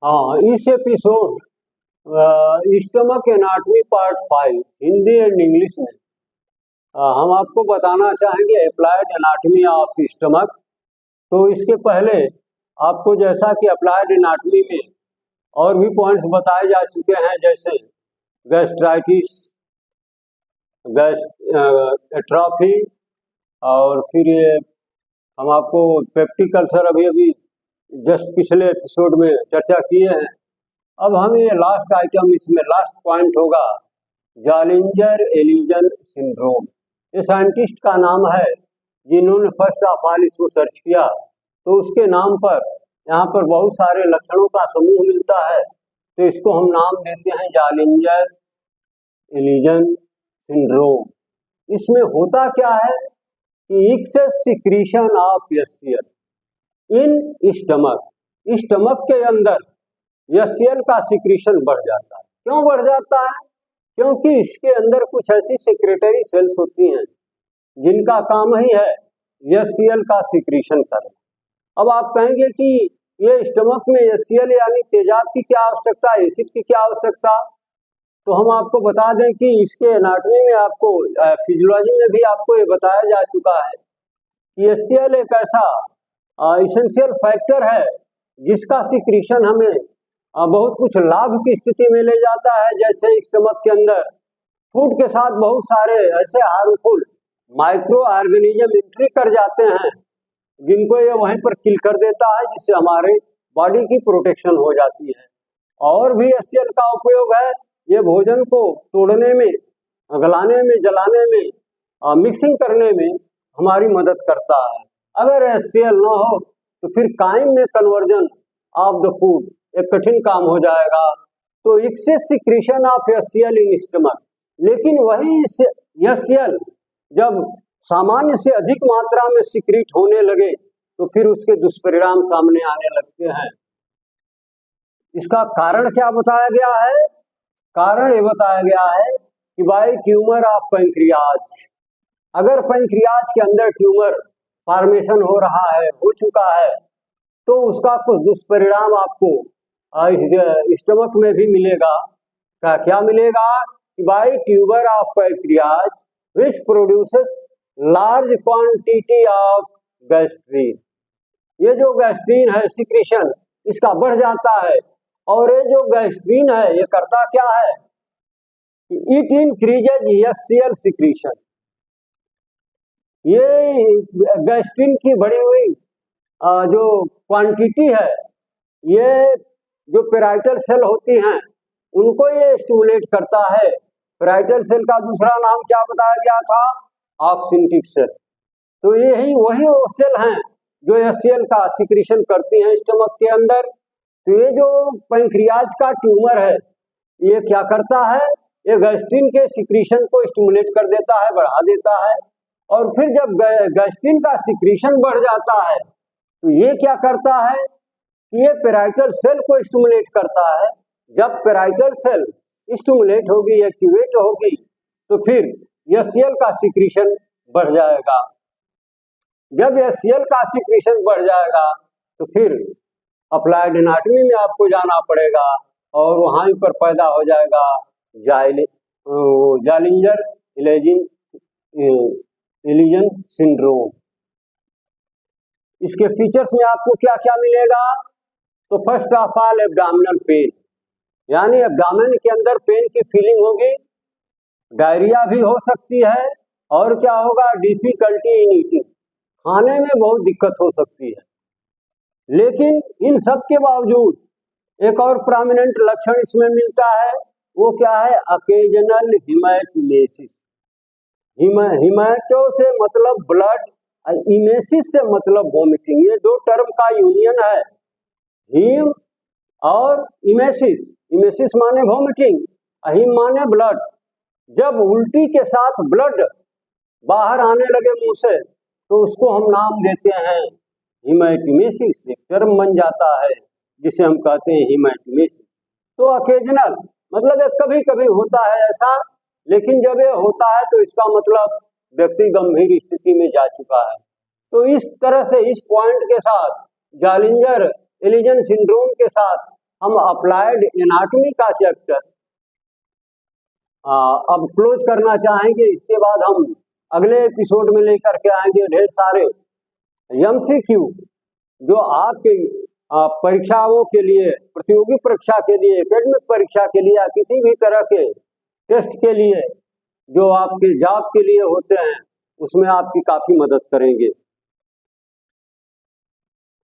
हाँ, इस episode stomach anatomy part 5 Hindi and English में हम आपको बताना चाहेंगे अप्लाइड एनाटॉमी ऑफ स्टमक। तो इसके पहले आपको जैसा कि अप्लाइड एनाटॉमी में और भी पॉइंट्स बताए जा चुके हैं, जैसे गैस्ट्राइटिस, एट्रॉफी, और फिर ये हम आपको पेप्टिक अल्सर अभी जस्ट पिछले एपिसोड में चर्चा किए हैं। अब हम ये लास्ट आइटम, इसमें लास्ट पॉइंट होगा जालिंजर एलिजन सिंड्रोम। ये साइंटिस्ट का नाम है जिन्होंने फर्स्ट ऑफ ऑल इसको सर्च किया, तो उसके नाम पर यहाँ पर बहुत सारे लक्षणों का समूह मिलता है, तो इसको हम नाम देते हैं जालिंजर एलिजन सिंड्रोम। इसमें होता क्या है कि excess secretion of HCl in stomach के अंदर HCl का सिक्रीशन बढ़ जाता है। क्यों बढ़ जाता है? क्योंकि इसके अंदर कुछ ऐसी सेक्रेटरी सेल्स होती हैं जिनका काम ही है HCl का सिक्रीशन करना। अब आप कहेंगे कि ये स्टमक में HCl यानी तेजाब की क्या आवश्यकता है, एसिड की क्या आवश्यकता? तो हम आपको बता दें कि इसके एनाटॉमी में, आपको फिजियोलॉजी में भी आपको ये बताया जा चुका है कि HCl एक ऐसा इसेंशियल फैक्टर है जिसका सिक्रीशन हमें बहुत कुछ लाभ की स्थिति में ले जाता है। जैसे स्टमक के अंदर फूड के साथ बहुत सारे ऐसे हार्मफुल माइक्रो ऑर्गेनिज्म एंट्री कर जाते हैं जिनको ये वहीं पर किल कर देता है, जिससे हमारे बॉडी की प्रोटेक्शन हो जाती है। और भी HCl का उपयोग है, ये भोजन को तोड़ने में, गलाने में, जलाने में, मिक्सिंग करने में हमारी मदद करता है। अगर HCl न हो तो फिर काइम में कन्वर्जन ऑफ द फूड एक कठिन काम हो जाएगा। तो excess secretion of HCl in stomach, लेकिन वही HCl जब सामान्य से अधिक मात्रा में सिक्रीट होने लगे तो फिर उसके दुष्परिणाम सामने आने लगते हैं। इसका कारण क्या बताया गया है? कारण ये बताया गया है कि भाई ट्यूमर ऑफ पैंक्रियाज, अगर पैंक्रियाज के अंदर ट्यूमर फॉर्मेशन हो रहा है, हो चुका है, तो उसका कुछ दुष्परिणाम आपको स्टमक में भी मिलेगा। क्या मिलेगा? कि भाई tuber of pancreas which produces large quantity of gastrin, ये जो गैस्ट्रीन है सिक्रीशन इसका बढ़ जाता है। और ये जो गैस्ट्रीन है ये करता क्या है? It increases HCl secretion. ये गैस्ट्रीन की बढ़ी हुई जो क्वांटिटी है, ये जो पेराइटल सेल होती हैं उनको ये स्टिमुलेट करता है। पेराइटल सेल का दूसरा नाम क्या बताया गया था? ऑक्सिंटिक सेल। तो यही वही वो सेल हैं जो HCl का सिक्रीशन करती हैं स्टमक के अंदर। तो ये जो पैंक्रियाज का ट्यूमर है ये क्या करता है? ये गैस्ट्रीन के सिक्रीशन को स्टिमुलेट कर देता है, बढ़ा देता है। और फिर जब गैस्ट्रीन का सिक्रीशन बढ़ जाता है तो ये क्या करता है कि ये पेराइटल सेल को स्टिमुलेट करता है। जब पेराइटल सेल स्टिमुलेट होगी, एक्टिवेट होगी, तो फिर HCl का सिक्रीशन बढ़ जाएगा। जब HCl का सिक्रीशन बढ़ जाएगा तो फिर अप्लाइड एनाटॉमी में आपको जाना पड़ेगा और वहां पर पैदा हो जाएगा जालिंजर एलिजन सिंड्रोम। इसके फीचर्स में आपको क्या क्या मिलेगा? तो first of all abdominal pain, यानी एब्डोमेन के अंदर पेन की फीलिंग होगी। डायरिया भी हो सकती है। और क्या होगा? डिफिकल्टी इन ईटिंग, खाने में बहुत दिक्कत हो सकती है। लेकिन इन सब के बावजूद एक और प्रोमिनेंट लक्षण इसमें मिलता है, वो क्या है? अकेजनल हिमैटिमेसिस। हिमैटो से मतलब ब्लड, इमेसिस से मतलब वोमिटिंग। ये दो टर्म का यूनियन है, हीम और इमेसिस। इमेसिस माने वोमिटिंग, हिम माने ब्लड। जब उल्टी के साथ ब्लड बाहर आने लगे मुंह से तो उसको हम नाम देते हैं हिमैटिमेसिस। एक टर्म बन जाता है जिसे हम कहते हैं हिमैटिमेसिस। तो अकेजनल मतलब ये कभी कभी होता है ऐसा, लेकिन जब ये होता है तो इसका मतलब व्यक्ति गंभीर स्थिति में जा चुका है। तो इस तरह से इस पॉइंट के साथ, जालिंजर एलिजन सिंड्रोम के साथ हम अप्लाइड एनाटॉमी का चैप्टर अब क्लोज करना चाहेंगे। इसके बाद हम अगले एपिसोड में लेकर के आएंगे ढेर सारे एमसीक्यू जो आपके परीक्षाओं के लिए, प्रतियोगी परीक्षा के लिए, एकेडमिक परीक्षा के लिए या किसी भी तरह के टेस्ट के लिए जो आपके जॉब के लिए होते हैं, उसमें आपकी काफी मदद करेंगे।